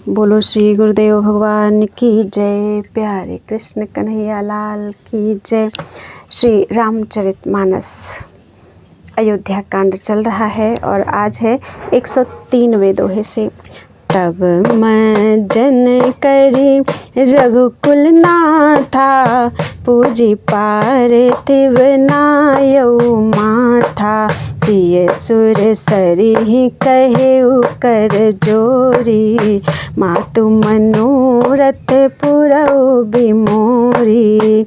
बोलो श्री गुरुदेव भगवान की जय। प्यारे कृष्ण कन्हैया लाल की जय। श्री रामचरितमानस अयोध्या कांड चल रहा है और आज है 103वें दोहे से। तब मज्जन करी रघुकुल नाथा, पूजी पार्थिव नायउ माथा। सिय सुर सरिहि कहेउ कर जोरी, मातु मनोरथ पुरउ बिमोरी।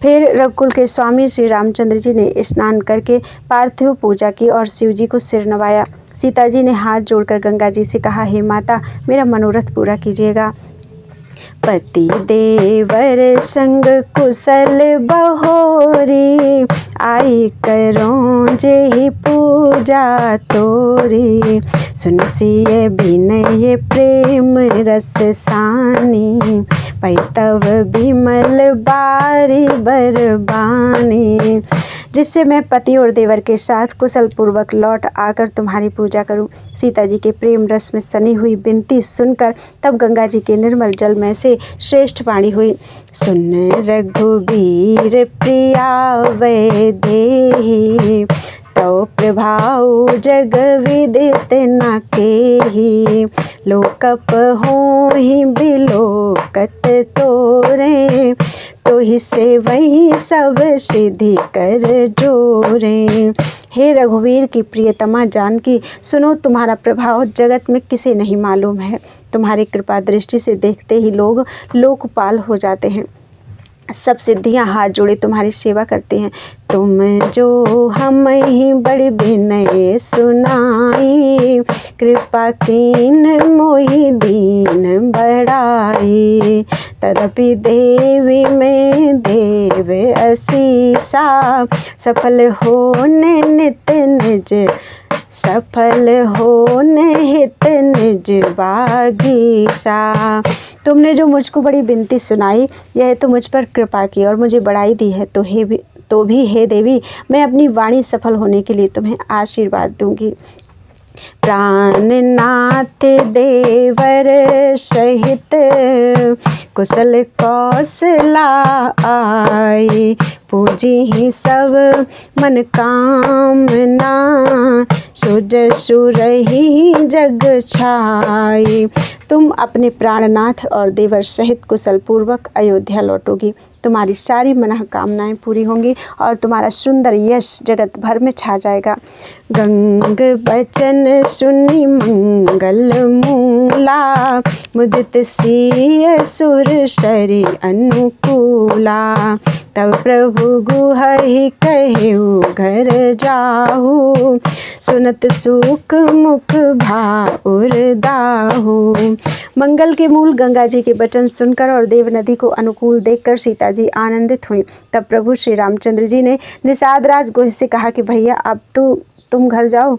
फिर रघुकुल के स्वामी श्री रामचंद्र जी ने स्नान करके पार्थिव पूजा की और शिव जी को सिर नवाया। सीता जी ने हाथ जोड़कर गंगा जी से कहा, हे माता, मेरा मनोरथ पूरा कीजिएगा। पति देवर संग कुशल बहोरी, आई करो जेहि पूजा तोरी। सुन सिय बिनय प्रेम रस सानी, पैतव बिमल बारी बरबानी। जिससे मैं पति और देवर के साथ कुशल पूर्वक लौट आकर तुम्हारी पूजा करूं। सीता जी के प्रेम रस में सनी हुई विनती सुनकर तब गंगा जी के निर्मल जल में से श्रेष्ठ वाणी हुई। सुन रघुबीर प्रिया वैदेही, तो प्रभाव जग विदित न केही। लोकप होहि बिलोकत तोरे, तो ही से वही सब सिद्धि कर जोरे। हे रघुवीर की प्रियतमा जानकी, सुनो, तुम्हारा प्रभाव जगत में किसे नहीं मालूम है। तुम्हारी कृपा दृष्टि से देखते ही लोग लोकपाल हो जाते हैं। सब सिद्धियां हाथ जोड़े तुम्हारी सेवा करती हैं। तुम जो हम ही बड़ी विनय सुनाई, कृपा कीन मोहि दीन बढ़ाई। तदपि देवी में देव असीसा, सफल होने नित निज, सफल होने हित निज बागीसा। तुमने जो मुझको बड़ी विनती सुनाई, यह तो मुझ पर कृपा की और मुझे बढ़ाई दी है, तो भी हे देवी, मैं अपनी वाणी सफल होने के लिए तुम्हें आशीर्वाद दूंगी। प्राणनाथ देवर सहित, कुशल कौशला आई। पूजी ही सब मन कामना, सुजसु रही जग छाई। तुम अपने प्राणनाथ और देवर सहित कुशल पूर्वक अयोध्या लौटोगी। तुम्हारी सारी मनोकामनाएं पूरी होंगी और तुम्हारा सुंदर यश जगत भर में छा जाएगा। गंग बचन सुनि मंगल मूला, मुदित सिय सुर सरि अनुकूला। तब प्रभु गुहहि कहेउ घर जाहु, सुनत सुख मुख भाउर दाहु। मंगल के मूल गंगा जी के वचन सुनकर और देव नदी को अनुकूल देखकर सीता जी आनंदित हुई। तब प्रभु श्री रामचंद्र जी ने निषादराज गुह से कहा कि भैया, अब तुम घर जाओ।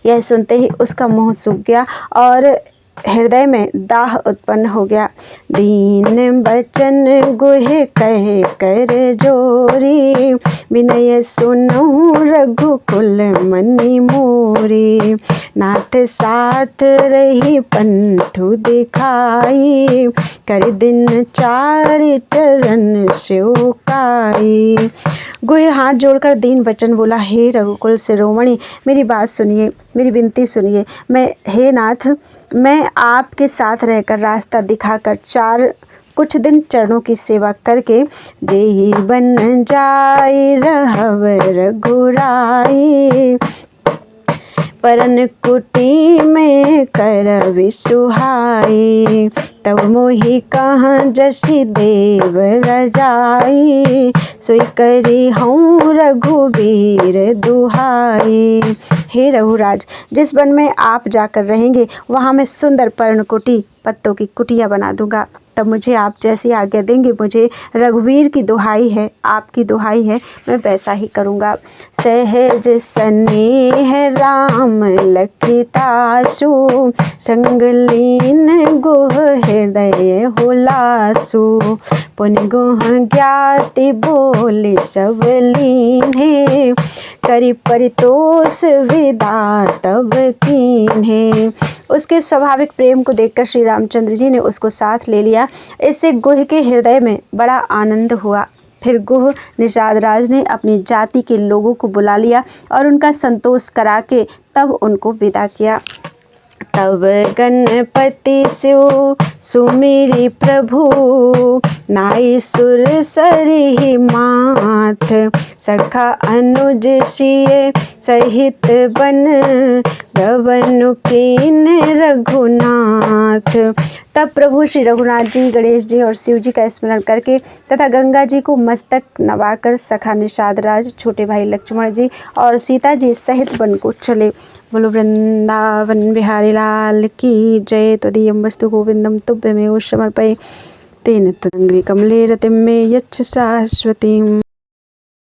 यह सुनते ही उसका मुंह सूख गया और हृदय में दाह उत्पन्न हो गया। दीन बचन गुहे कहे कर जोरी, विनय सुनऊ रघुकुल मनि मोरी। नाथ साथ रही पंथु दिखाई, कर दिन चारि चरण सेवकाई। गुहे हाथ जोड़कर दीन वचन बोला, हे रघुकुल शिरोमणि, मेरी बात सुनिए, मेरी विनती सुनिए। हे नाथ, मैं आपके साथ रहकर रास्ता दिखाकर कुछ दिन चरणों की सेवा करके जेहि बन जाय रहव रघुराई। परन कुटी में करबि सुहाई, तब मोहि कहाँ जसि देव रजाई। सोई करी हूँ रघुबीर दुहाई। हे रघुराज, जिस वन में आप जाकर रहेंगे वहाँ मैं सुंदर पर्णकुटी, पत्तों की कुटिया बना दूंगा। तब मुझे आप जैसी आज्ञा देंगे, मुझे रघुवीर की दुहाई है, आपकी दुहाई है, मैं वैसा ही करूँगा। सहज स्नेह राम लखितासु, संग लीन गुह हृदय हुलासु। पुण्य गुण ज्ञाति बोले सब लीन्हे, करी परितोष विदा तब कीन्हे। उसके स्वाभाविक प्रेम को देखकर श्री रामचंद्र जी ने उसको साथ ले लिया। इससे गुह के हृदय में बड़ा आनंद हुआ। फिर गुह निषाद राज ने अपनी जाति के लोगों को बुला लिया और उनका संतोष करा के तब उनको विदा किया। तब गणपति शिव सुमिरी प्रभु, नाई सुर सरिहि माथ, सखा अनुज सिय सहित बन, गवन कीन रघुनाथ। तब प्रभु श्री रघुनाथ जी, गणेश जी और शिव जी का स्मरण करके तथा गंगा जी को मस्तक नवाकर सखा निषाद राज, छोटे भाई लक्ष्मण जी और सीता जी सहित वन को चले। बोलो वृंदावन बिहारी लाल की जय। त्वदीयं वस्तु गोविंदम तुभ्यमेव समर्पये, तेन त्वदंघ्रि कमले रतिं मे यच्छ शाश्वतीम्।